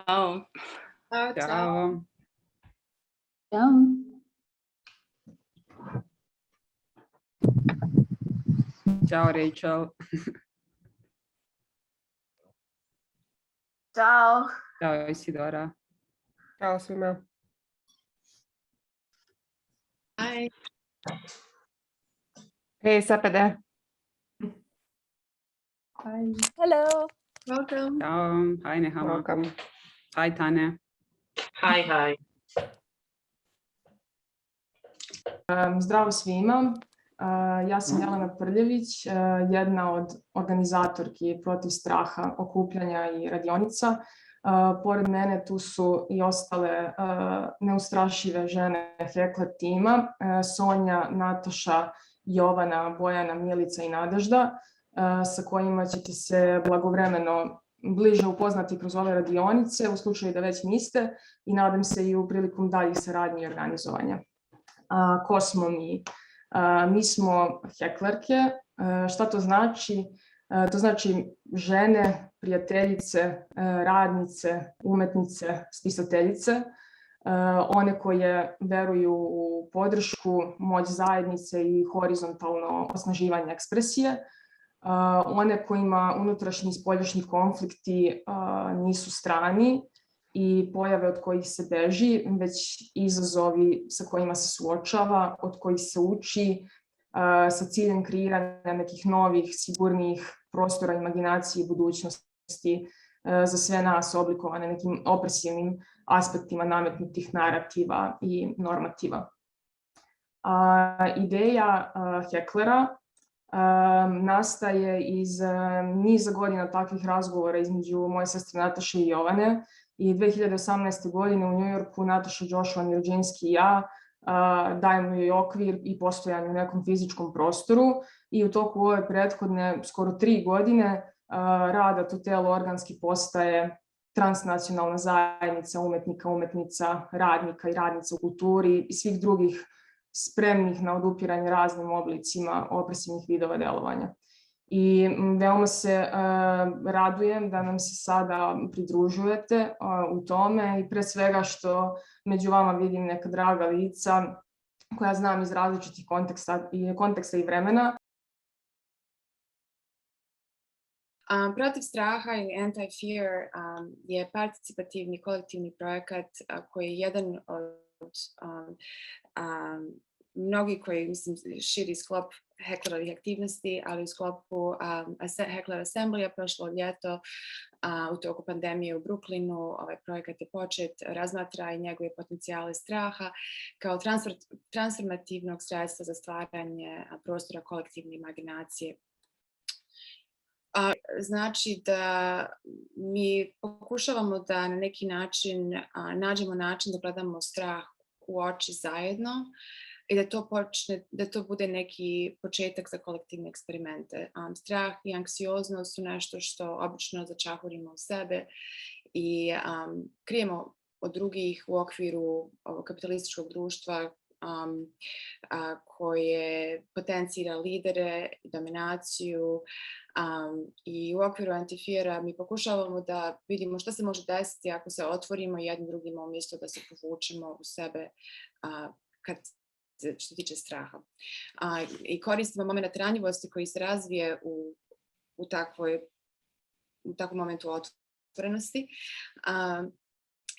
Ciao. Ciao. Ciao. Ciao. Ciao Rachel. Ciao. Ciao Isidora. Ćao svima. Hi. Hej Sepede. Hi. Hello. Welcome. Ciao. Hi Nehama. Welcome. Hi Tane. Hi. Zdravo svima, ja sam Jelena Prljević, jedna od organizatorki PROTIV STRAHA okupljanja i radionica. Pored mene tu su i ostale neustrašive žene HEKLER tima, Sonja, Nataša, Jovana, Bojana, Milica i Nadežda, sa kojima ćete se blagovremeno bliže upoznati kroz ove radionice, u slučaju da već niste, i nadam se i u prilikom daljih saradnji i organizovanja. Ko smo mi? Mi smo heklerke. Šta to znači? To znači žene, prijateljice, radnice, umetnice, spisateljice, one koje veruju u podršku, moć zajednice i horizontalno osnaživanje ekspresije, one kojima unutrašnji i spoljašnji konflikti nisu strani i pojave od kojih se beži, već izazovi sa kojima se suočava, od kojih se uči, sa ciljem kreiranja nekih novih, sigurnijih prostora imaginacije i budućnosti za sve nas oblikovane nekim opresivnim aspektima nametnutih narativa i normativa. Ideja Heklera nastaje iz niza godina takvih razgovora između moje sestre Nataše i Jovane, i 2018. godine u New Yorku Nataša Joshua Nirđinski i ja dajemo joj okvir i postojanje u nekom fizičkom prostoru, i u toku ove prethodne skoro 3 godine rada to telo organski postaje transnacionalna zajednica umetnika, umetnica, radnika i radnica u kulturi i svih drugih spremnih na odupiranje raznim oblicima opresivnih vidova delovanja. I veoma se radujem da nam se sada pridružujete u tome, i pre svega što među vama vidim neka draga lica koja znam iz različitih konteksta i vremena. PROTIV STRAHA ili Anti-Fear je participativni kolektivni projekat koji je jedan od mnogi koji, mislim, širi sklop HEKLERovih aktivnosti, ali u sklopu HEKLER Assembly prošlo ljeto u toku pandemije u Brooklynu. Ovaj projekat je počet, razmatra i njegove potencijale straha kao transformativnog sredstva za stvaranje prostora kolektivne imaginacije. Znači da mi pokušavamo da na neki način nađemo način da gledamo strah u oči zajedno i da to bude neki početak za kolektivne eksperimente. Strah i anksioznost su nešto što obično začahurimo u sebe i krijemo od drugih u okviru kapitalističkog društva koje potencira lidere, dominaciju, i u okviru antifijera mi pokušavamo da vidimo šta se može desiti ako se otvorimo jednim drugima umjesto da se povučemo u sebe što se tiče straha. I koristimo moment ranjivosti koji se razvije u takvom momentu otvorenosti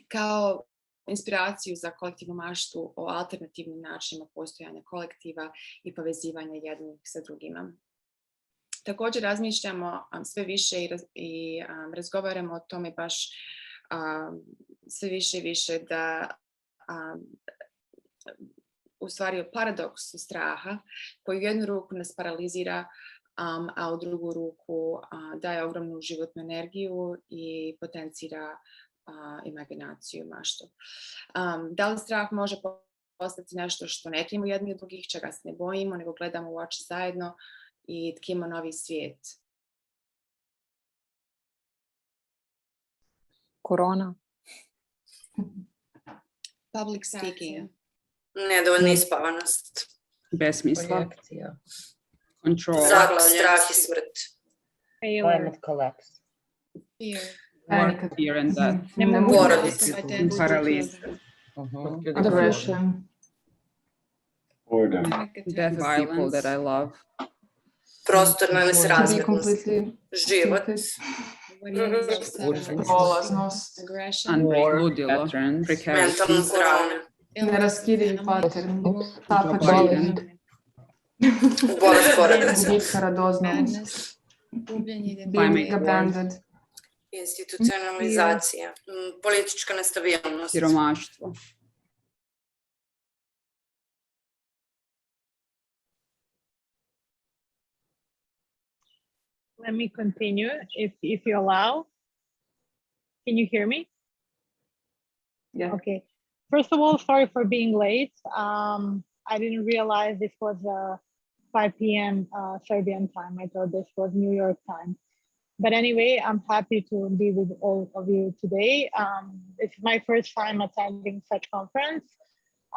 kao inspiraciju za kolektivnu maštu o alternativnim načinima postojanja kolektiva i povezivanja jednih sa drugima. Također razmišljamo sve više i razgovaramo o tome baš sve više i više da u stvari o paradoksu straha koji u jednu ruku nas paralizira, a u drugu ruku daje ogromnu životnu energiju i potencira imaginaciju i maštu. Da li strah može postati nešto što ne krijemo jedni od drugih, čega se ne bojimo, nego gledamo u oči zajedno i tkimo novi svijet? Korona. Public speaking. Nedovoljna ispavanost. Besmisla. Projekcija. Control. Strah i smrt. Climate collapse. Fear. Panic work, fear and death. Ne Ne mogu mogu Porodice. budućnost. Paraliza. Depression. Boredom. Death of people that I love. Prostorna To be nesrazmjernost. completely Život. prolaznost. Aggression. Ludilo. Mentalno zdravlje. Neraskidivi pattern. Tapačenje. Bolest. Bolest porodice. Gubitka radoznalosti. Madness. Gubljenje Being identiteta. abandoned. Institucionalizacija. Politička nestabilnost. Siromaštvo. Let me continue if you allow. Can you hear me? Yeah. Okay. First of all, sorry for being late. I didn't realize this was 5 p.m. Serbian time. I thought this was New York time. But anyway, I'm happy to be with all of you today. It's my first time attending such conference.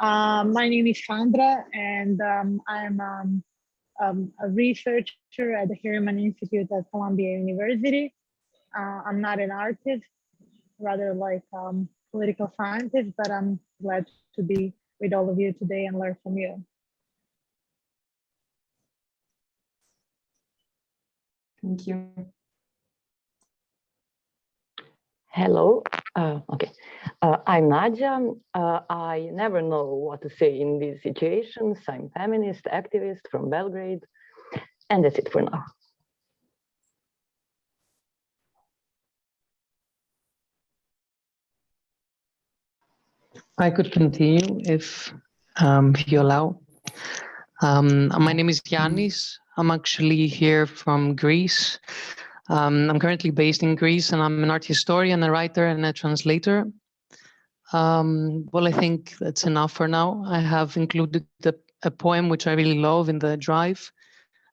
My name is Sandra, and I'm a researcher at the Harriman Institute at Columbia University. I'm not an artist, rather like political scientist, but I'm glad to be with all of you today and learn from you. Thank you. Hello. Okay. I'm Nadia. I never know what to say in these situations. I'm feminist activist from Belgrade, and that's it for now. I could continue if you allow. My name is Yannis. I'm actually here from Greece. I'm currently based in Greece, and I'm an art historian, a writer, and a translator. Well, I think that's enough for now. I have included a poem which I really love in the drive,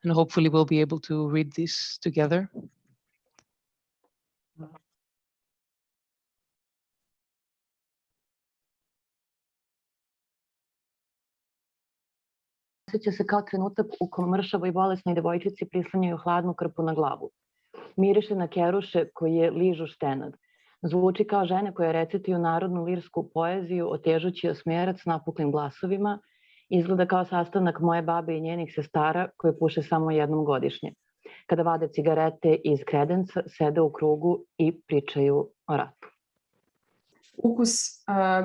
and hopefully we'll be able to read this together. Osjeća se kao trenutak u kom mršavoj i bolesnoj devojčici prislanjaju hladnu krpu na glavu. Miriše na keruše koje ližu štenad. Zvuči kao žene koje recituju narodnu lirsku poeziju, otežući osmjerac napuklim glasovima. Izgleda kao sastanak moje babe i njenih sestara koje puše samo jednom godišnje. Kada vade cigarete iz kredenca, sede u krugu i pričaju o ratu. Ukus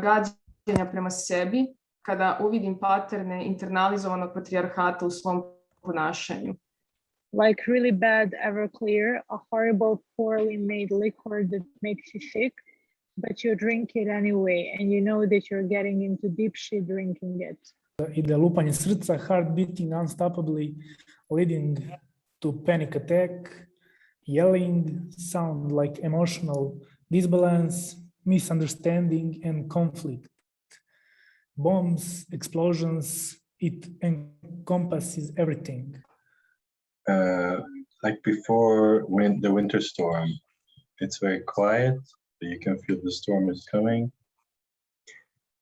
gađenja prema sebi kada uvidim paterne internalizovanog patrijarhata u svom ponašanju. Like really bad Everclear, a horrible, poorly made liquor that makes you sick, but you drink it anyway, and you know that you're getting into deep shit drinking it. I da lupanje srca, heart beating unstoppably, leading to panic attack, yelling, sound like emotional disbalance, misunderstanding, and conflict. Bombs, explosions, it encompasses everything. Like before the winter storm, it's very quiet, but you can feel the storm is coming,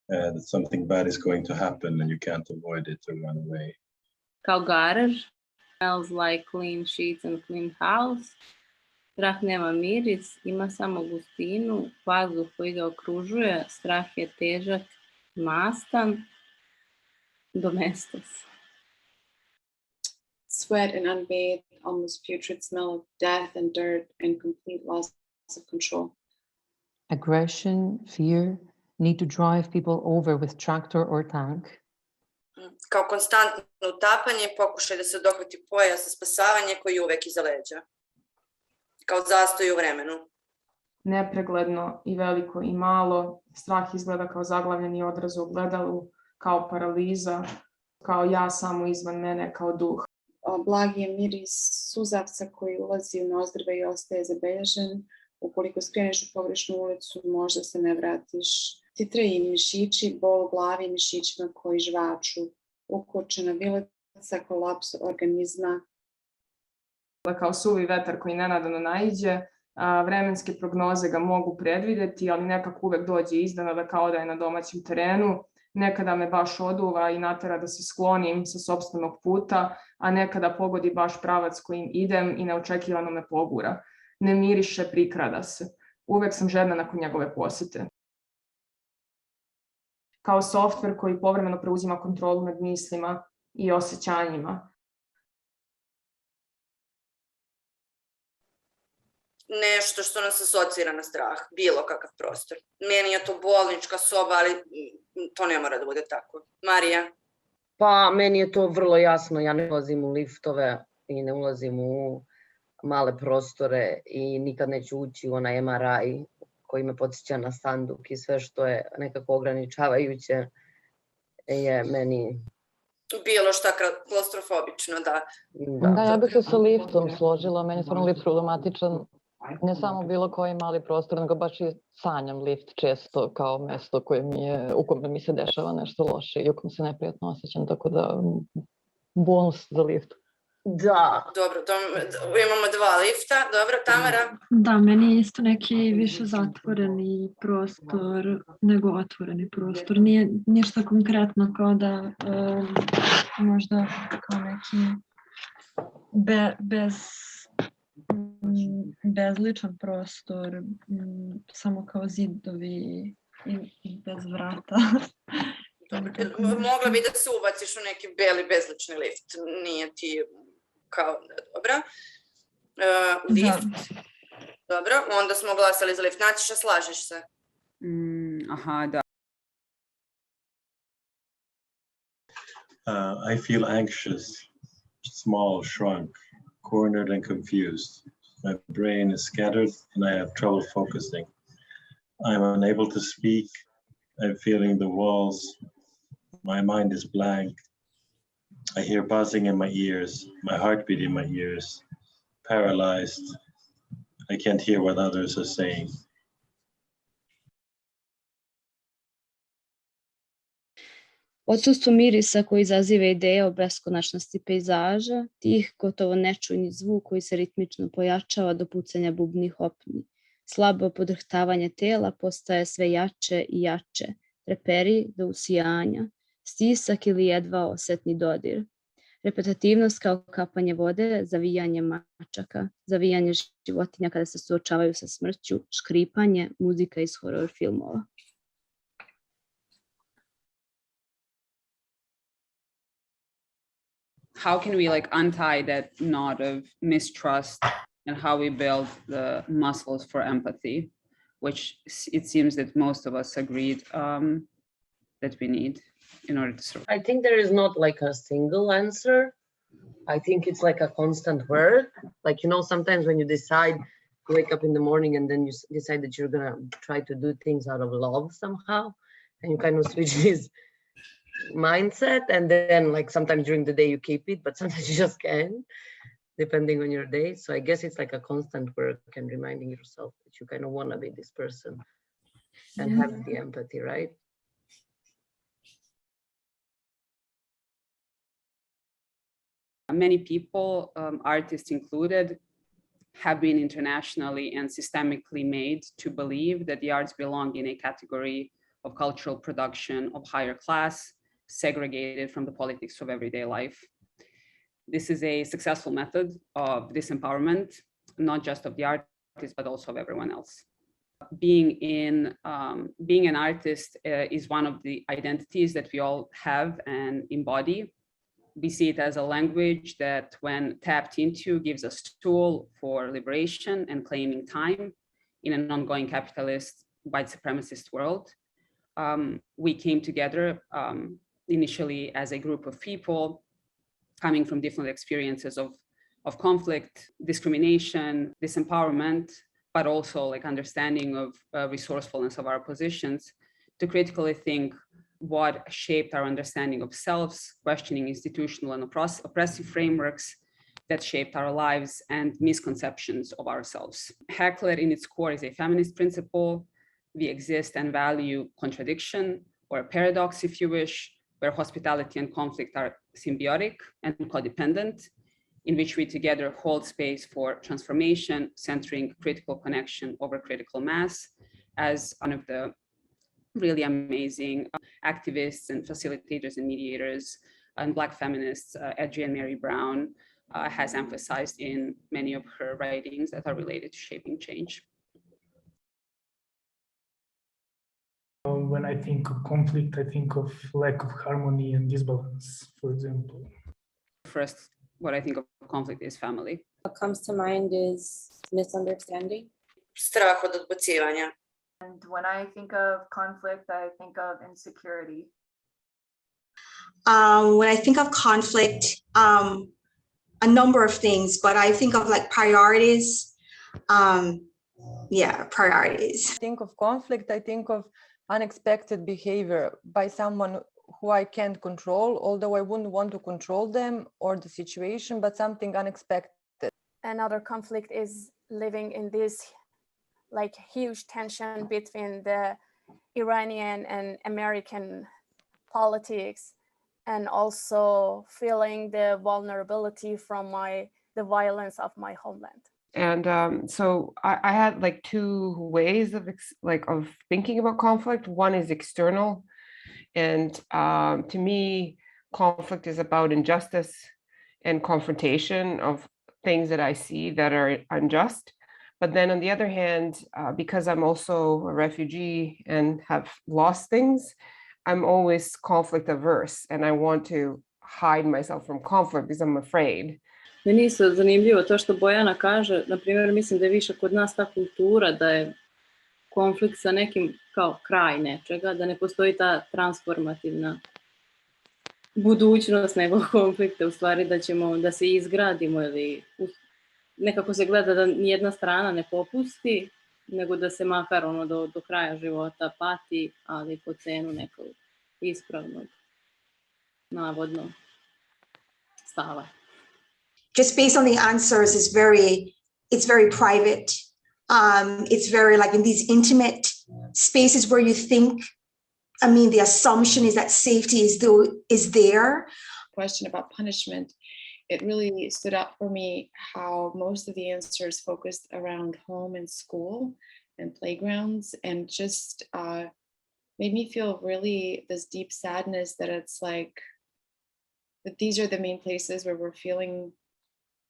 that something bad is going to happen and you can't avoid it or run away. Kao garage, smells like clean sheets and clean house. Strah nema miris, ima samo gustinu, vazduh koji ga okružuje, strah je težak, mastan, domestos. Sweat and unbathed, almost putrid smell of death and dirt and complete loss of control. Aggression, fear, need to drive people over with tractor or tank. Kao konstantno utapanje i pokušaj da se dohvati pojasa spasavanje koji je uvek iza leđa. Kao zastoj u vremenu. Nepregledno i veliko i malo, strah izgleda kao zaglavljeni odraz u ogledalu, kao paraliza, kao ja samo izvan mene, kao duh. Blagi je miris suzavca koji ulazi u nozdrve i ostaje zabeležen. Ukoliko skreneš u pogrešnu ulicu, možda se ne vratiš. Titraji mišići, bol u glavi i mišićima koji žvaču. Ukočena vileca, kolaps organizma. Kao suvi vetar koji nenadano naiđe, vremenske prognoze ga mogu predvidjeti, ali nekako uvek dođe iznenada kao da je na domaćem terenu. Nekada me baš oduva i natera da se sklonim sa sopstvenog puta, a nekada pogodi baš pravac kojim idem i neočekivano me pogura. Ne miriše, prikrada se. uvek sam žedna nakon njegove posete. Kao softver koji povremeno preuzima kontrolu nad mislima i osjećanjima. Nešto što nas asocira na strah, bilo kakav prostor. Meni je to bolnička soba, ali to ne mora da bude tako. Marija? Pa, meni je to vrlo jasno. Ja ne ulazim u liftove i ne ulazim u male prostore i nikad neću ući u onaj MRI koji me podsjeća na sanduk i sve što je nekako ograničavajuće je meni... Bilo šta klaustrofobično, da. Da, ja bih se sa liftom složila. Meni je stvarno lift problematičan. Ne samo bilo koji mali prostor, nego baš i sanjam lift često kao mesto u kome mi se dešava nešto loše i u kojem se neprijatno osjećam, tako da bonus za lift. Da. Dobro, imamo 2 lifta. Dobro, Tamara? Da, meni je isto neki više zatvoreni prostor nego otvoreni prostor. Nije ništa konkretno kao da možda kao neki bezličan prostor, samo kao zidovi i bez vrata. Mogla bi da se ubaciš u neki beli bezlični lift. Nije ti kao... Dobro. Lift. Dobro, onda smo glasali za lift. Nataša, slažeš se? Aha, da. I feel anxious, small, shrunk, cornered and confused. My brain is scattered and I have trouble focusing. I'm unable to speak. I'm feeling the walls. My mind is blank. I hear buzzing in my ears, my heartbeat in my ears. Paralyzed. I can't hear what others are saying. Odsustvo mirisa koji izaziva ideje o beskonačnosti pejzaža, tih gotovo nečujni zvuk koji se ritmično pojačava do pucanja bubnih opni. Slabo podrhtavanje tela postaje sve jače i jače, treperi do usijanja, stisak ili jedva osetni dodir. Repetitivnost kao kapanje vode, zavijanje mačaka, zavijanje životinja kada se suočavaju sa smrću, škripanje, muzika iz horor filmova. How can we untie that knot of mistrust and how we build the muscles for empathy, which it seems that most of us agreed that we need in order to survive? I think there is not a single answer. I think it's a constant work. Sometimes when you decide to wake up in the morning and then you decide that you're gonna try to do things out of love somehow, and you kind of switch this mindset, and then sometimes during the day you keep it, but sometimes you just can't, depending on your day. So I guess it's a constant work and reminding yourself that you kind of want to be this person and have the empathy, right? Many people, artists included, have been internationally and systemically made to believe that the arts belong in a category of cultural production of higher class, segregated from the politics of everyday life. This is a successful method of disempowerment, not just of the artist, but also of everyone else. Being an artist is one of the identities that we all have and embody. We see it as a language that, when tapped into, gives us tool for liberation and claiming time in an ongoing capitalist, white supremacist world. We came together initially as a group of people coming from different experiences of conflict, discrimination, disempowerment, but also understanding of resourcefulness of our positions, to critically think what shaped our understanding of selves, questioning institutional and oppressive frameworks that shaped our lives and misconceptions of ourselves. HEKLER in its core is a feminist principle. We exist and value contradiction, or a paradox if you wish, where hospitality and conflict are symbiotic and codependent, in which we together hold space for transformation, centering critical connection over critical mass, as one of the really amazing activists and facilitators and mediators and Black feminists, Adrienne Mary Brown, has emphasized in many of her writings that are related to shaping change. when I think of conflict, I think of lack of harmony and disbalance, for example. First, what I think of conflict is family. What comes to mind is misunderstanding. Strah od odbacivanja. And when I think of conflict, I think of insecurity. When I think of conflict, a number of things, but I think of like priorities. Priorities. I think of conflict, I think of unexpected behavior by someone who I can't control, although I wouldn't want to control them or the situation, but something unexpected. Another conflict is living in this like huge tension between the Iranian and American politics, and also feeling the vulnerability from the violence of my homeland. And so I had like two ways of thinking about conflict. One is external, and to me, conflict is about injustice and confrontation of things that I see that are unjust. But then on the other hand, because I'm also a refugee and have lost things, I'm always conflict averse, and I want to hide myself from conflict because I'm afraid. Meni isto zanimljivo to što Bojana kaže, na primjer mislim da je više kod nas ta kultura da je konflikt sa nekim kao kraj nečega, da ne postoji ta transformativna budućnost nego konflikta, u stvari da se izgradimo ili nekako se gleda da nijedna strana ne popusti, nego da se makar do kraja života pati, ali po cenu nekog ispravnog, navodno, stava. Just based on the answers it's very private. It's very like in these intimate spaces where you think, the assumption is that safety is there. Question about punishment, it really stood out for me how most of the answers focused around home and school and playgrounds, and just made me feel really this deep sadness that it's like that these are the main places where we're feeling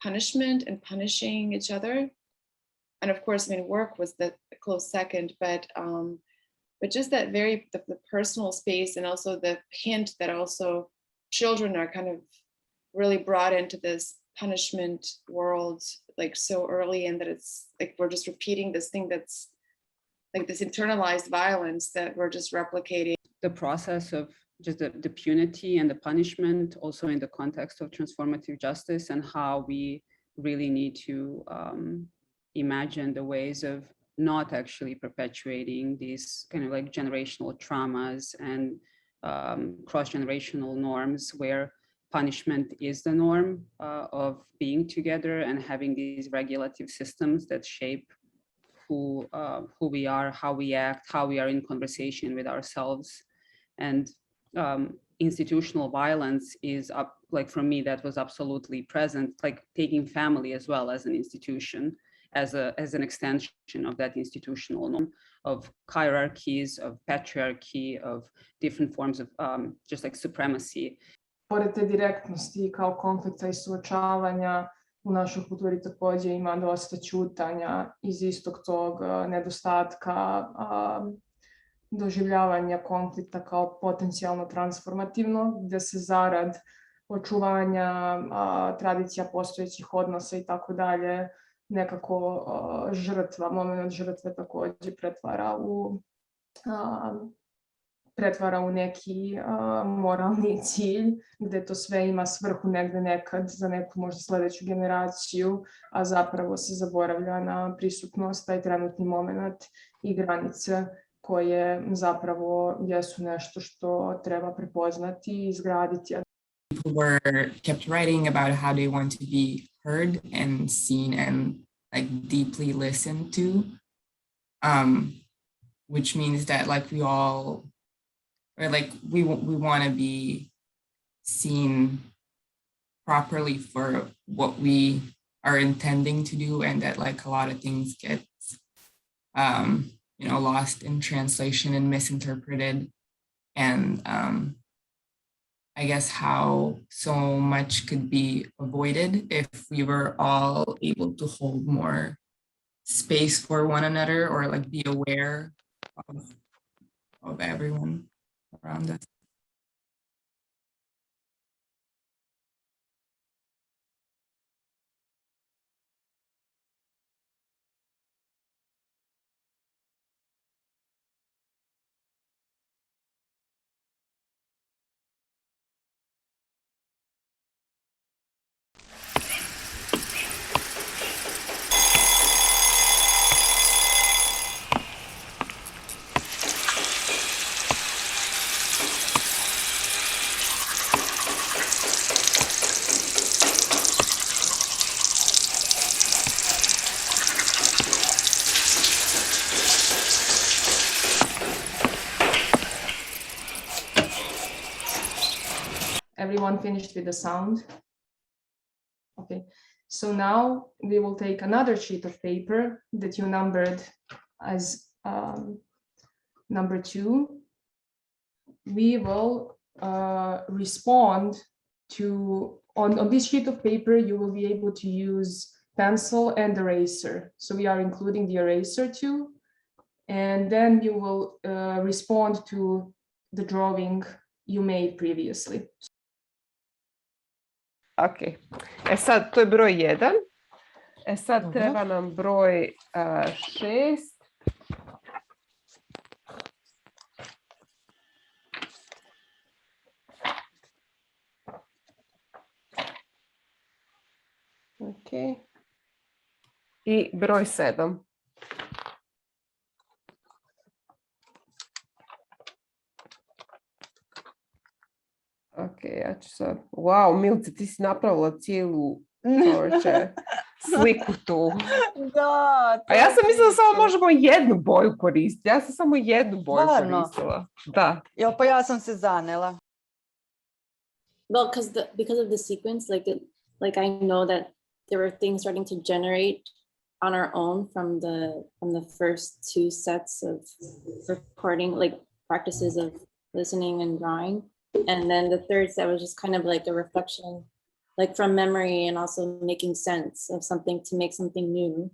punishment and punishing each other. And of course, work was the close second, but just that the personal space, and also the hint that also children are kind of really brought into this punishment world like so early, and that it's like we're just repeating this thing that's like this internalized violence that we're just replicating. The process of just the punity and the punishment also in the context of transformative justice, and how we really need to imagine the ways of not actually perpetuating these kind of like generational traumas and cross-generational norms where punishment is the norm of being together and having these regulative systems that shape who we are, how we act, how we are in conversation with ourselves. And institutional violence is for me, that was absolutely present, like taking family as well as an institution, as an extension of that institutional norm of hierarchies, of patriarchy, of different forms of just like supremacy. Pored te direktnosti kao konflikta i suočavanja, u našoj kulturi također ima dosta ćutanja iz istog tog nedostatka doživljavanja konflikta kao potencijalno transformativno, gdje se zarad očuvanja tradicija postojećih odnosa i tako dalje, nekako moment žrtve također pretvara u neki moralni cilj, gdje to sve ima svrhu negdje nekad za neku možda sljedeću generaciju, a zapravo se zaboravlja na prisutnost, taj trenutni moment i granice koje zapravo jesu nešto što treba prepoznati i izgraditi. People were kept writing about how they want to be heard and seen and like deeply listened to, which means that like we all, or like we want to be seen properly for what we are intending to do, and that like a lot of things get lost in translation and misinterpreted, and I guess how so much could be avoided if we were all able to hold more space for one another, or like be aware of of everyone around us. Everyone finished with the sound? Okay, so now we will take another sheet of paper that you numbered as number 2. We will respond to, on this sheet of paper, you will be able to use pencil and eraser. So we are including the eraser too. And then you will respond to the drawing you made previously. Ok, sad to je broj 1. Sad treba nam broj 6. Ok. I broj 7. Ok, ja ću sad... Wow, Milce, ti si napravila cijelu sliku tu. Da. A ja sam mislila da samo možemo jednu boju koristiti. Ja sam samo jednu boju koristila. Da. Jel, pa ja sam se zanela. Well, because of the sequence, like I know that there were things starting to generate on our own from the first 2 sets of recording, like practices of listening and drawing. And then the third set was just kind of like a reflection, like from memory and also making sense of something to make something new.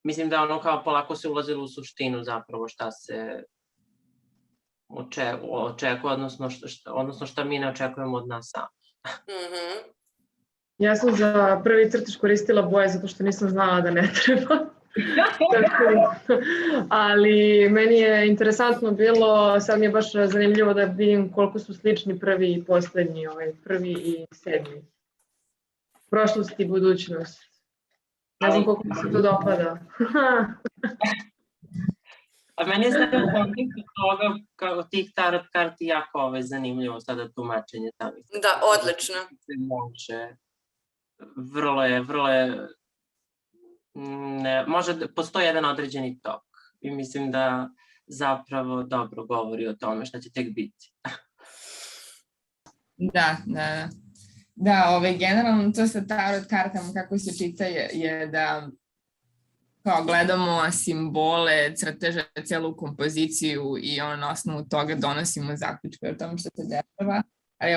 Mislim da ono kao polako se ulazilo u suštinu zapravo šta se očekuje, odnosno šta mi ne očekujemo od nas samih. Ja sam za prvi crtež koristila boje zato što nisam znala da ne treba. Ali meni je interesantno bilo, sad mi je baš zanimljivo da vidim koliko su slični prvi i posljednji, prvi i 7. Prošlost i budućnost. Ne znam koliko mi se to dopada. A meni je sad u kontekstu toga kao tih tarot karti jako zanimljivo sada tumačenje samih. Da, odlično. Vrlo je postoji jedan određeni tok i mislim da zapravo dobro govori o tome šta će tek biti. Da, generalno to sa tarot kartama kako se čita je da kao gledamo simbole, crteže, celu kompoziciju i na osnovu toga donosimo zaključke o tome što se dešava. Ali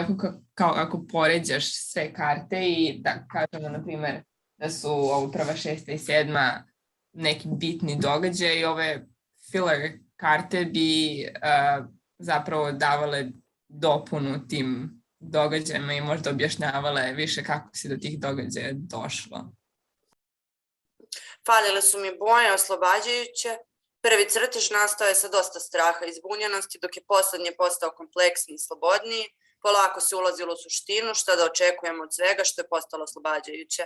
ako poređaš sve karte i da kažemo, na primjer, da su ovo prva 6. i 7. neki bitni događaj i ove filler karte bi zapravo davale dopunu tim događajima i možda objašnjavale više kako si do tih događaja došlo. Falile su mi boje oslobađajuće. Prvi crtež nastao je sa dosta straha i zbunjenosti, dok je posljednji postao kompleksni i slobodniji. Polako se ulazilo u suštinu, šta da očekujemo od svega što je postalo oslobađajuće.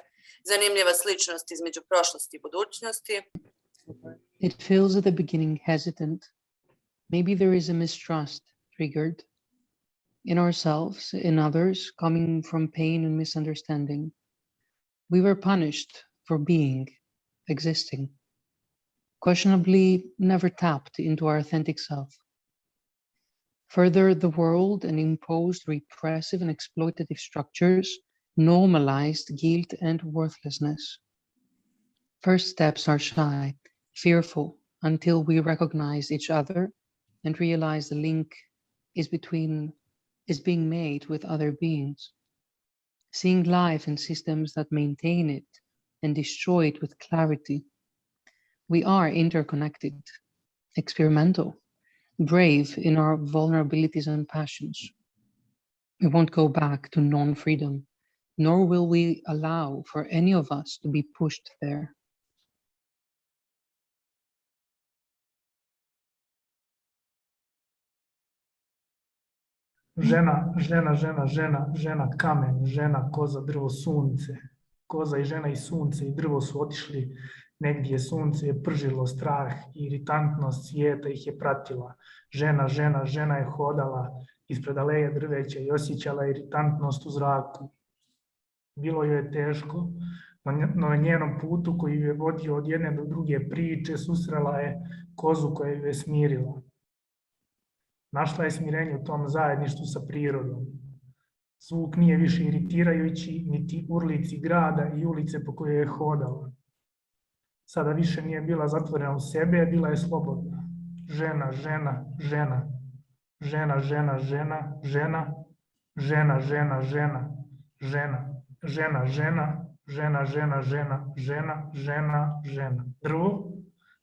Zanimljiva sličnost između prošlosti i budućnosti. It feels at the beginning hesitant. Maybe there is a mistrust triggered in ourselves, in others, coming from pain and misunderstanding. We were punished for being, existing. Questionably never tapped into our authentic self. Further, the world and imposed repressive and exploitative structures normalized guilt and worthlessness. First steps are shy, fearful, until we recognize each other and realize the link is being made with other beings. Seeing life and systems that maintain it and destroy it with clarity. We are interconnected, experimental, brave in our vulnerabilities and passions. We won't go back to non-freedom, nor will we allow for any of us to be pushed there. Žena, žena, žena, žena, žena, kamen, žena, koza, drvo, sunce. Koza i žena i sunce i drvo su otišli negdje, sunce je pržilo, strah i iritantnost svijeta ih je pratila. Žena, žena, žena je hodala ispred aleje drveća i osjećala iritantnost u zraku. Bilo joj je teško, no na njenom putu koji ju je vodio od jedne do druge priče susrela je kozu koja ju je smirila. Našla je smirenje u tom zajedništvu sa prirodom. Zvuk nije više iritirajući, niti urlici grada i ulice po kojoj je hodala. Sada više nije bila zatvorena u sebe, bila je slobodna. Žena, žena, žena. Žena, žena, žena, žena. Žena, žena, žena, žena. Žena, žena, žena, žena, žena, žena, žena, žena. Drvo,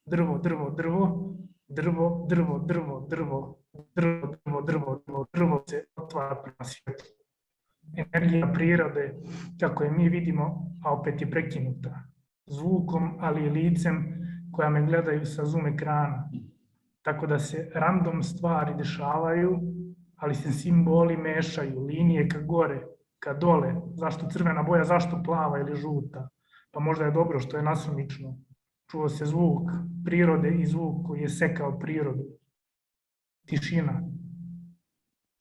drvo, drvo, drvo, drvo, drvo, drvo, drvo, drvo, drvo, drvo, drvo, drvo se otvara prema svijetu. Energija prirode, kako je mi vidimo, a opet je prekinuta. Zvukom, ali i licem koja me gledaju sa zoom ekrana. Tako da se random stvari dešavaju, ali se simboli mešaju, linije ka gore, ka dole. Zašto crvena boja, zašto plava ili žuta? Pa možda je dobro što je nasumično. Čuo se zvuk prirode i zvuk koji je sekao prirodu. Tišina.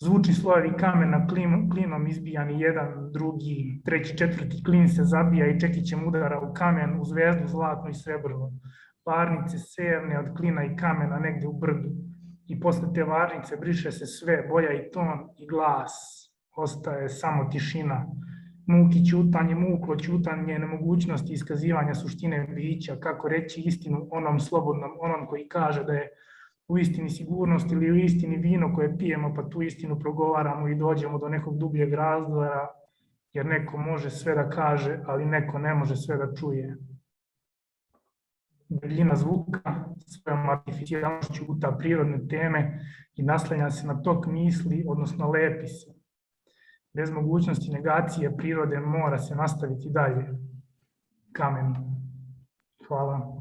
Zvuči slojevi kamena klinom izbijani jedan, drugi, treći, četvrti klin se zabija i čekićem udara u kamen, u zvezdu zlatnu i srebrnu. Varnice sevne od klina i kamena negde u brdu. I posle te varnice briše se sve, boja i ton i glas. Ostaje samo tišina. Muki ćutanje, muklo ćutanje, nemogućnosti iskazivanja suštine bića, kako reći istinu onom slobodnom, onom koji kaže da je u istini sigurnost ili u istini vino koje pijemo, pa tu istinu progovaramo i dođemo do nekog dubljeg razdora, jer neko može sve da kaže, ali neko ne može sve da čuje. Debljina zvuka svojom artificijalnošću guta prirodne teme i naslanja se na tok misli, odnosno lepi se. Bez mogućnosti negacije prirode mora se nastaviti dalje. Kamen. Hvala.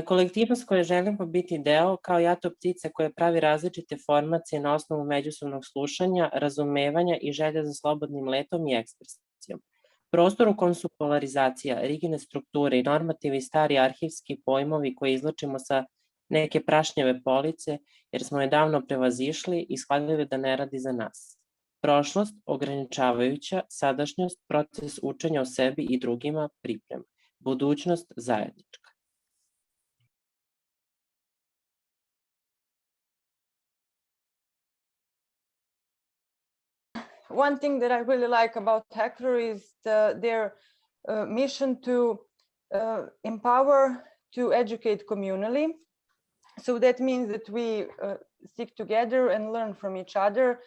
Kolektivnost koje želimo biti deo, kao jato ptice koje pravi različite formacije na osnovu međusobnog slušanja, razumevanja i želje za slobodnim letom i ekspresijom. Prostor u kom su polarizacija, rigidne strukture i normativi stari arhivski pojmovi koje izlačimo sa neke prašnjeve police, jer smo je davno prevazišli i shvatili da ne radi za nas. Prošlost, ograničavajuća, sadašnjost, proces učenja o sebi i drugima, priprema. Budućnost, zajednička. One thing that I really like about HEKLER is their mission to empower, to educate communally. So that means that we stick together and learn from each other,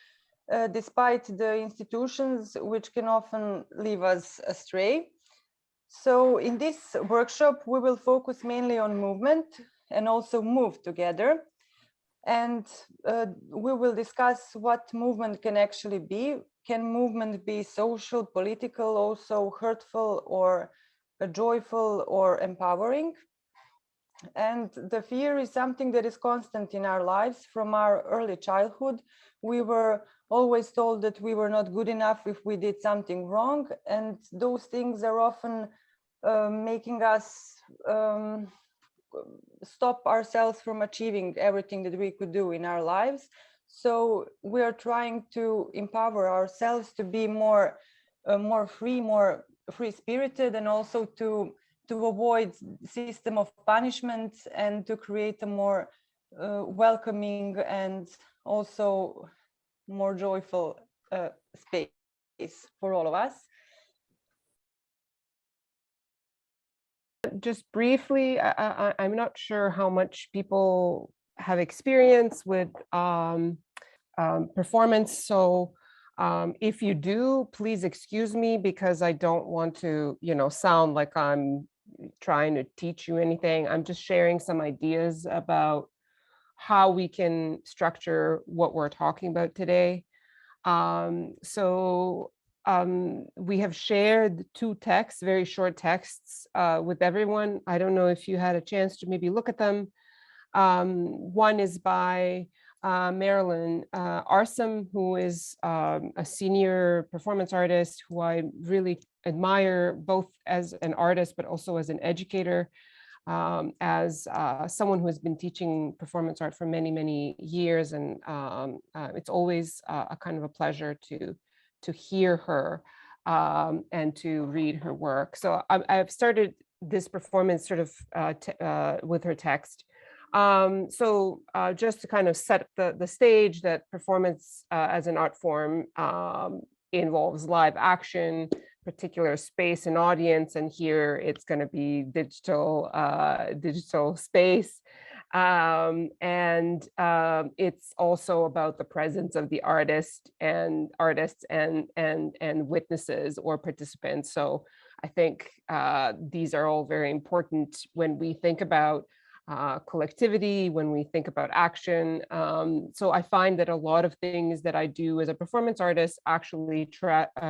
despite the institutions which can often leave us astray. So in this workshop, we will focus mainly on movement and also move together. And we will discuss what movement can actually be. Can movement be social, political, also hurtful or joyful or empowering? And the fear is something that is constant in our lives. From our early childhood, we were always told that we were not good enough if we did something wrong. And those things are often making us stop ourselves from achieving everything that we could do in our lives. So we are trying to empower ourselves to be more free-spirited, and also to avoid system of punishment and to create a more welcoming and also more joyful space for all of us. Just briefly, I'm not sure how much people have experience with performance. So if you do, please excuse me, because I don't want to, sound like I'm trying to teach you anything. I'm just sharing some ideas about how we can structure what we're talking about today. We have shared 2 texts, very short texts with everyone. I don't know if you had a chance to maybe look at them. One is by Marilyn Arsam, who is a senior performance artist who I really admire, both as an artist, but also as an educator, as someone who has been teaching performance art for many, many years. And it's always a kind of a pleasure to hear her and to read her work. So I've started this performance sort of with her text. Just to kind of set the stage, that performance as an art form involves live action, particular space and audience, and here it's going to be digital space. It's also about the presence of the artists and witnesses or participants. So I think these are all very important when we think about collectivity, when we think about action. So I find that a lot of things that I do as a performance artist actually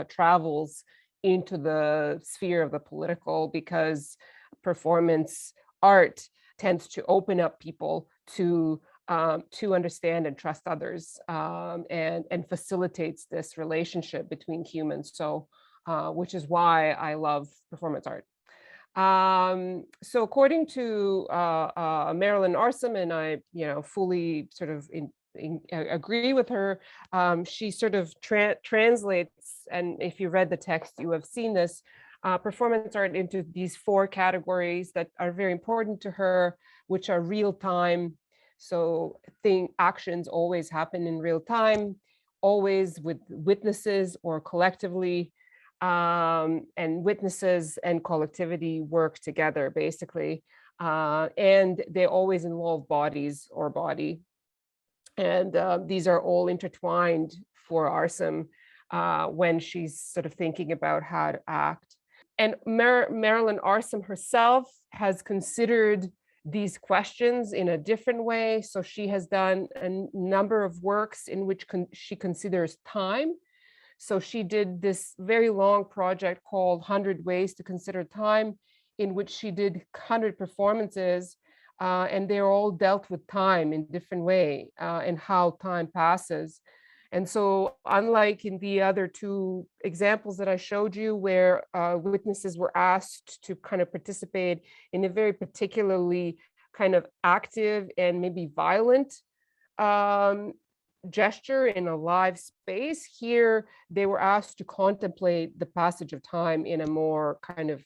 travels into the sphere of the political, because performance art tends to open up people to understand and trust others, and facilitates this relationship between humans. So, which is why I love performance art. So according to Marilyn Arsam, and I, fully sort of agree with her, she sort of translates, and if you read the text, you have seen this, performance art into these 4 categories that are very important to her, which are real time. So actions always happen in real time, always with witnesses or collectively, and witnesses and collectivity work together, basically. And they always involve bodies or body. And these are all intertwined for Arsam when she's sort of thinking about how to act. And Marilyn Arsam herself has considered these questions in a different way. So she has done a number of works in which she considers time. So she did this very long project called 100 Ways to Consider Time, in which she did 100 performances, and they're all dealt with time in different way, and how time passes. And so unlike in the other 2 examples that I showed you, where witnesses were asked to kind of participate in a very particularly kind of active and maybe violent gesture in a live space, here they were asked to contemplate the passage of time in a more kind of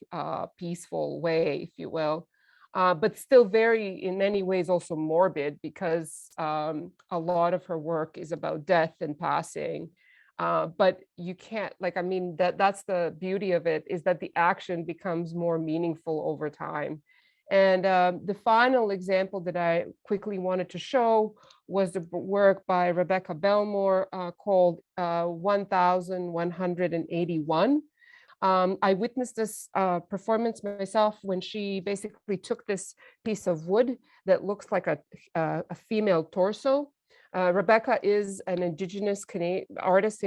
peaceful way, if you will. But still very, in many ways, also morbid, because a lot of her work is about death and passing. But you can't, that's the beauty of it, is that the action becomes more meaningful over time. And the final example that I quickly wanted to show was the work by Rebecca Belmore called 1181. I witnessed this performance myself when she basically took this piece of wood that looks like a female torso. Rebecca is an Indigenous artist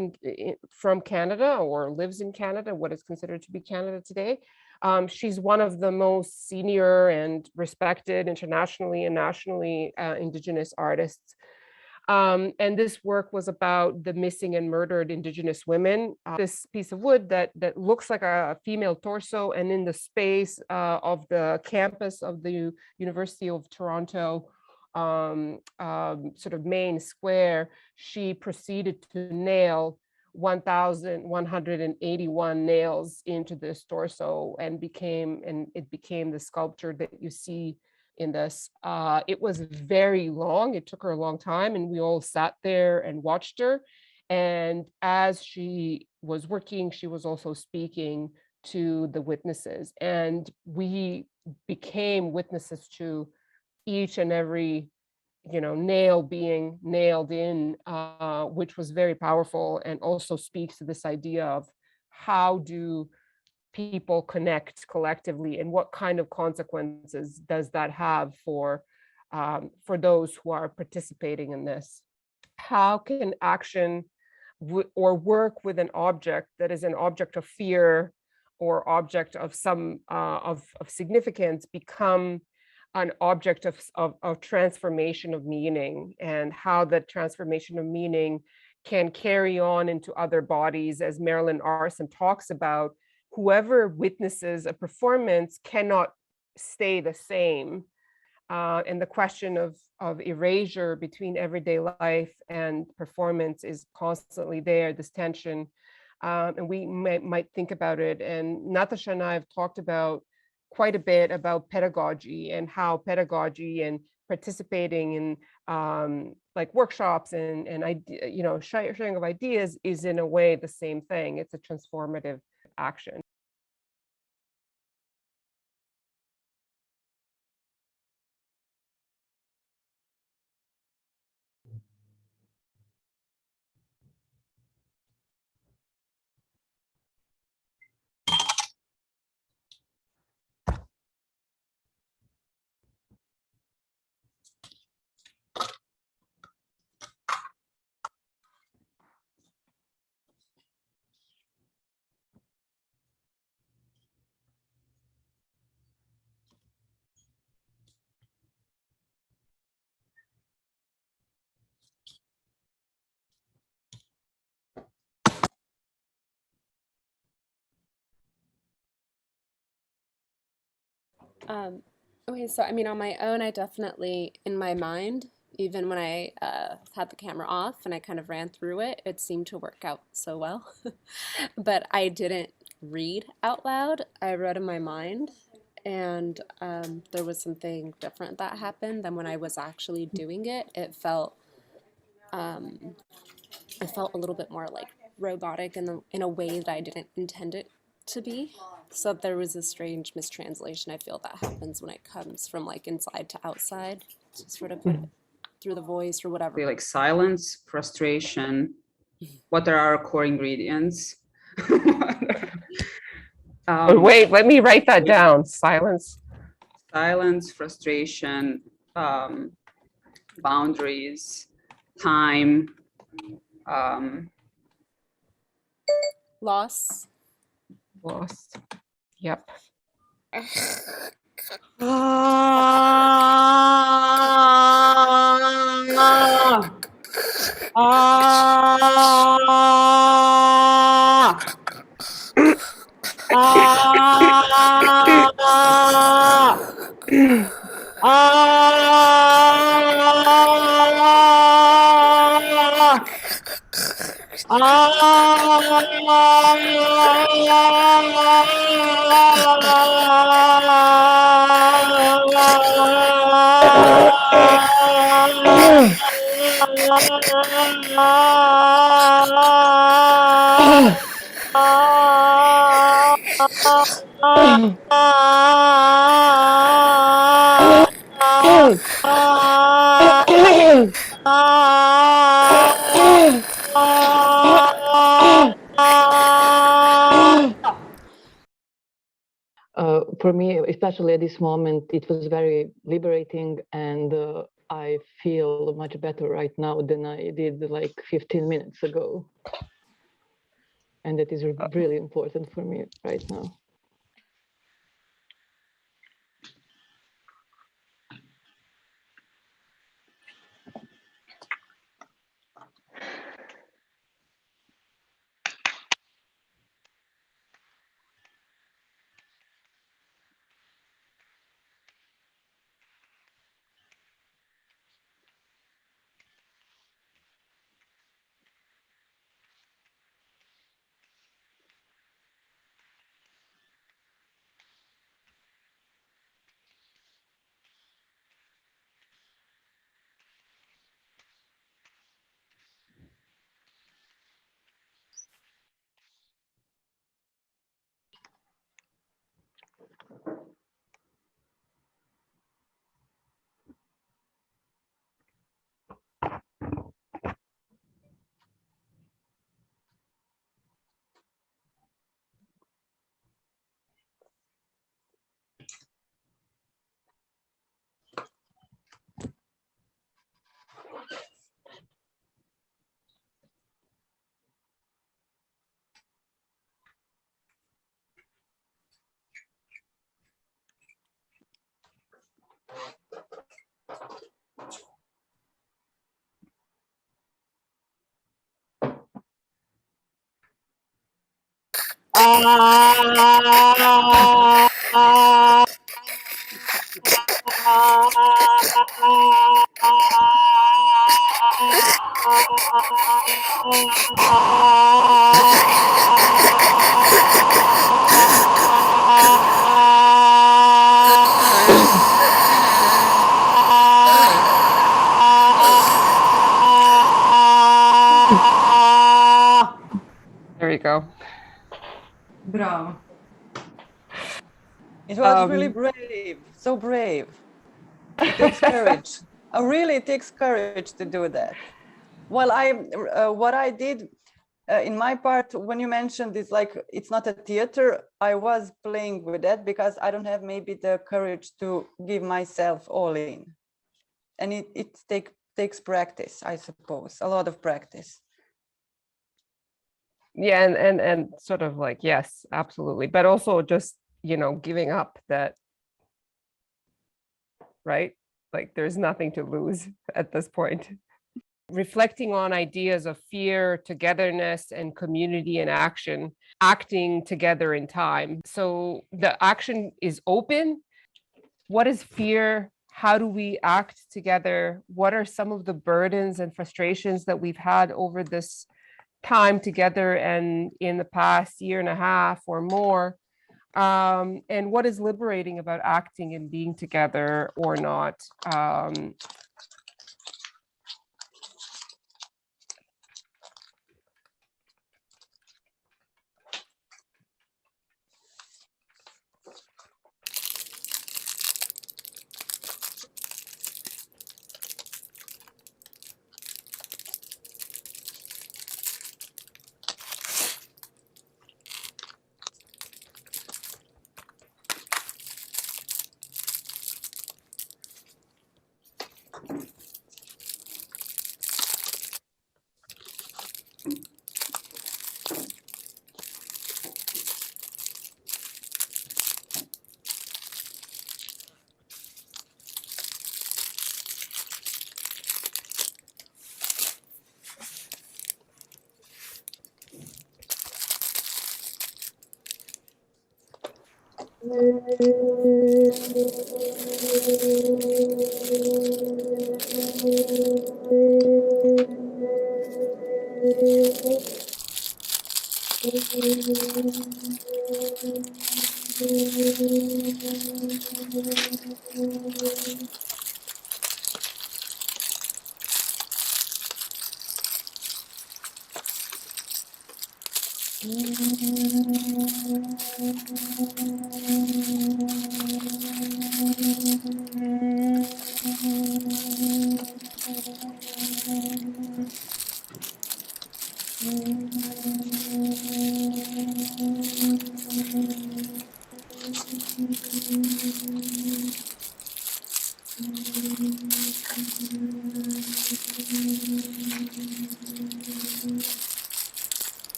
from Canada, or lives in Canada, what is considered to be Canada today. She's one of the most senior and respected internationally and nationally Indigenous artists. And this work was about the missing and murdered Indigenous women. This piece of wood that looks like a female torso, and in the space of the campus of the University of Toronto sort of main square, she proceeded to nail 1,181 nails into this torso, and it became the sculpture that you see in this. It was very long. It took her a long time, and we all sat there and watched her. And as she was working, she was also speaking to the witnesses. And we became witnesses to each and every, nail being nailed in, which was very powerful, and also speaks to this idea of how do people connect collectively, and what kind of consequences does that have for those who are participating in this. How can action or work with an object that is an object of fear or object of some of significance become an object of transformation of meaning, and how the transformation of meaning can carry on into other bodies. As Marilyn Arson talks about, whoever witnesses a performance cannot stay the same. And the question of erasure between everyday life and performance is constantly there, this tension. And we might think about it. And Natasha and I have talked about quite a bit about pedagogy, and how pedagogy and participating in like workshops and sharing of ideas is in a way the same thing. It's a transformative action. Okay, so I mean, on my own, I definitely, in my mind, even when I had the camera off and I kind of ran through it, it seemed to work out so well. But I didn't read out loud. I read in my mind, and there was something different that happened than when I was actually doing it. It felt a little bit more like robotic in a way that I didn't intend it to be. So there was a strange mistranslation I feel that happens when it comes from like inside to outside, to sort of put it through the voice or whatever. Like silence, frustration, what are our core ingredients? Wait, let me write that down. Silence. Silence, frustration, boundaries, time, loss. Loss. Yep. For me, especially at this moment, it was very liberating, and I feel much better right now than I did like 15 minutes ago. And that is really important for me right now. There you go. Bravo. It was really brave, so brave. It takes courage. Really, it takes courage to do that. Well, what I did in my part, when you mentioned it's like it's not a theater, I was playing with that because I don't have maybe the courage to give myself all in, and it takes practice, I suppose, a lot of practice. Yeah, and sort of like, yes, absolutely, but also just, you know, giving up that, right? Like there's nothing to lose at this point. Reflecting on ideas of fear, togetherness, and community and action, acting together in time. So the action is open. What is fear? How do we act together? What are some of the burdens and frustrations that we've had over this time together and in the past year and a half or more? And what is liberating about acting and being together or not?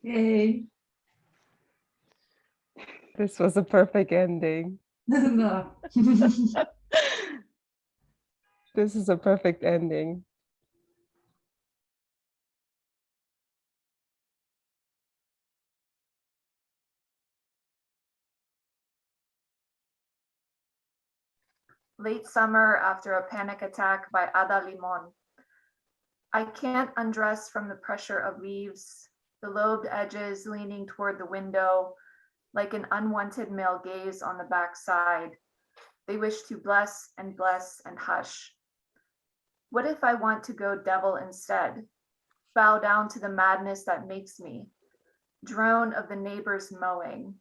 Hey. This was a perfect ending. Da. This is a perfect ending. Late summer after a panic attack by Ada Limon. I can't undress from the pressure of leaves, the lobed edges leaning toward the window, like an unwanted male gaze on the backside. They wish to bless and hush. What if I want to go devil instead? Bow down to the madness that makes me. Drone of the neighbors mowing,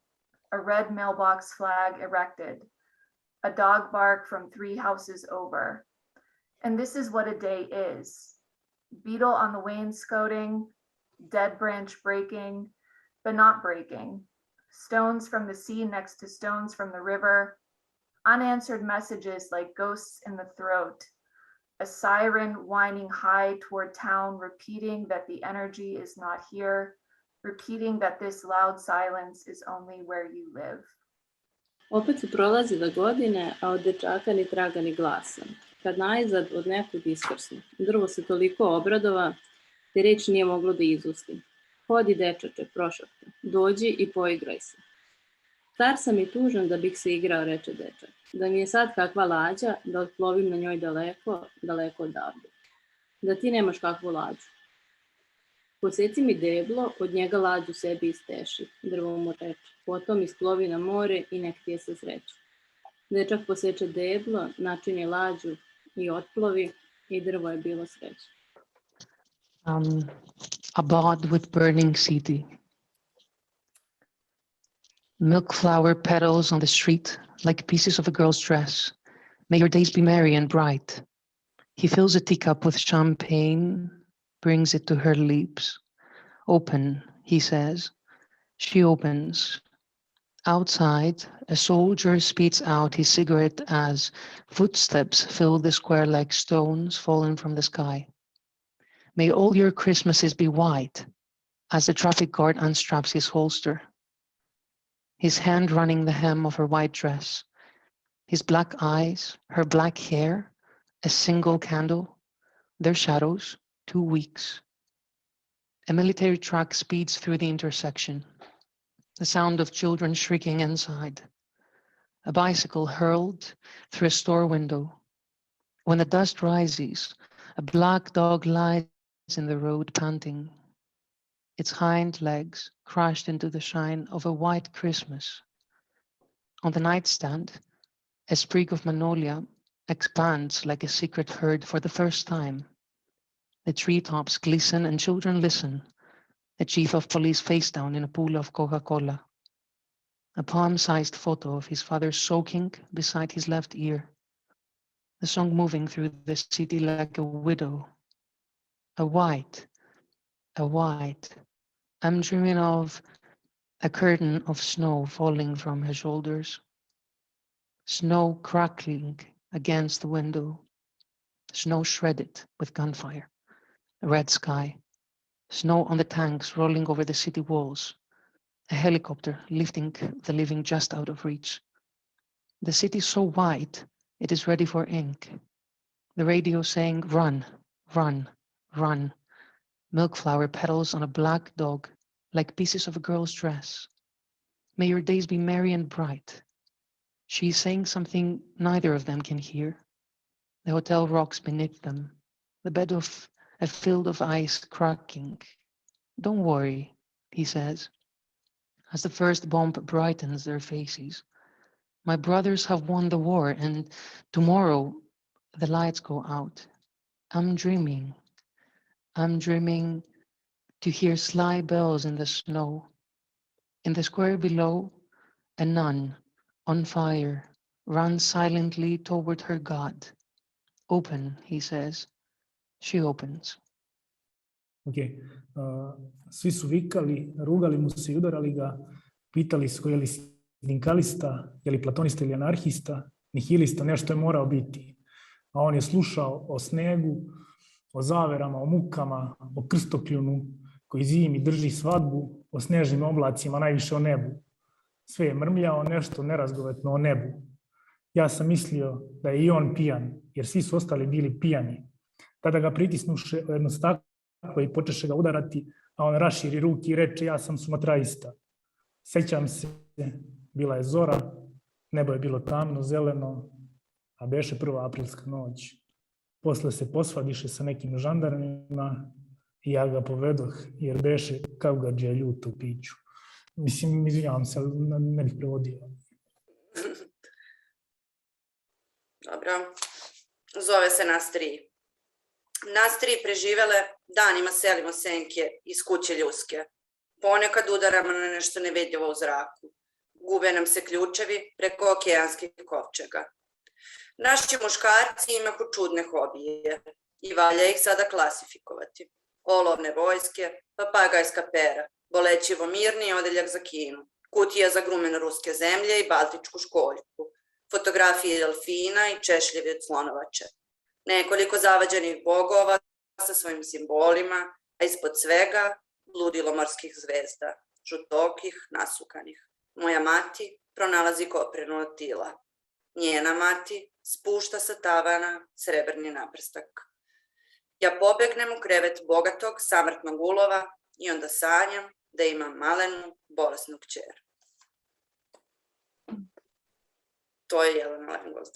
a red mailbox flag erected, a dog bark from 3 houses over. And this is what a day is. Beetle on the wainscoting, dead branch breaking, but not breaking. Stones from the sea next to stones from the river. Unanswered messages like ghosts in the throat. A siren whining high toward town, repeating that the energy is not here, repeating that this loud silence is only where you live. Opet su prolazile godine, a od dečaka ni traga ni glasa. Kad najzad od nekud iskrsnu, drvo se toliko obradova, te reč nije moglo da izusti. Hodi dečače, prošapte, dođi i poigraj se. Star sam i tužan da bih se igrao, reče dečak. Da mi je sad kakva lađa, da otplovim na njoj daleko, daleko odavde. Da ti nemaš kakvu lađu. Poseci mi deblo, od njega lađu sebi isteši, drvo mu reče. Potom isplovi na more i nek ti je se sreće. Dečak poseče deblo, načini lađu i otplovi i drvo je bilo sreće. A bud with burning city. Milk flower petals on the street, like pieces of a girl's dress. May your days be merry and bright. He fills a teacup with champagne, brings it to her lips. Open, he says. She opens. Outside, a soldier spits out his cigarette as footsteps fill the square like stones fallen from the sky. May all your Christmases be white, as the traffic guard unstraps his holster. His hand running the hem of her white dress, his black eyes, her black hair, a single candle, their shadows, 2 weeks. A military truck speeds through the intersection, the sound of children shrieking inside. A bicycle hurled through a store window. When the dust rises, a black dog lies in the road panting, its hind legs crushed into the shine of a white Christmas. On the nightstand, a sprig of magnolia expands like a secret heard for the first time. The treetops glisten and children listen. A chief of police face down in a pool of Coca-Cola. A palm-sized photo of his father soaking beside his left ear. The song moving through the city like a widow. A white. I'm dreaming of a curtain of snow falling from her shoulders. Snow crackling against the window. Snow shredded with gunfire. A red sky. Snow on the tanks rolling over the city walls. A helicopter lifting the living just out of reach. The city so white, it is ready for ink. The radio saying, run, run, run. Milk flower petals on a black dog, like pieces of a girl's dress. May your days be merry and bright. She is saying something neither of them can hear. The hotel rocks beneath them, the bed of a field of ice cracking. Don't worry, he says, as the first bomb brightens their faces. My brothers have won the war, and tomorrow the lights go out. I'm dreaming to hear sleigh bells in the snow. In the square below, a nun on fire runs silently toward her God. Open, he says. She opens. Ok, svi su vikali, rugali mu se i udarali ga, pitali su je li sindikalista, je li platonista ili anarhista, nihilista, nešto je morao biti. A on je slušao o snegu, o zaverama, o mukama, o krstokljunu koji zimi drži svadbu, o snežnim oblacima, najviše o nebu. Sve je mrmljao nešto nerazgovetno o nebu. Ja sam mislio da je i on pijan, jer svi su ostali bili pijani. Tada ga pritisnuše o jedno staklo i počeše ga udarati, a on raširi ruki i reče, ja sam sumatraista. Sećam se, bila je zora, nebo je bilo tamno, zeleno, a beše 1. aprilska noć. Posle se posvadiše sa nekim žandarmima i ja ga povedoh, jer beše kaugadžija ljuto u piću. Mislim, izvinjavam se, ali ne bih prevodio. Dobro. Zove se nas 3. Nas 3 preživele danima selimo senke iz kuće ljuske. Ponekad udaramo na nešto nevidljivo u zraku. Gube nam se ključevi preko okeanskih kovčega. Naši muškarci imaju čudne hobije i valja ih sada klasifikovati. Olovne vojske, papagajska pera, bolećivo mirni odeljak za Kinu, kutija za grumen ruske zemlje i baltičku školjku, fotografije delfina i češljevi od slonovače. Nekoliko zavađenih bogova sa svojim simbolima, a ispod svega ludilo morskih zvezda, žutokih, nasukanih. Moja mati pronalazi koprenu od tila. Njena mati spušta sa tavana srebrni naprstak. Ja pobegnem u krevet bogatog, samrtnog ulova i onda sanjam da imam malenu, bolesnu kćer. To je Jelena Lengold.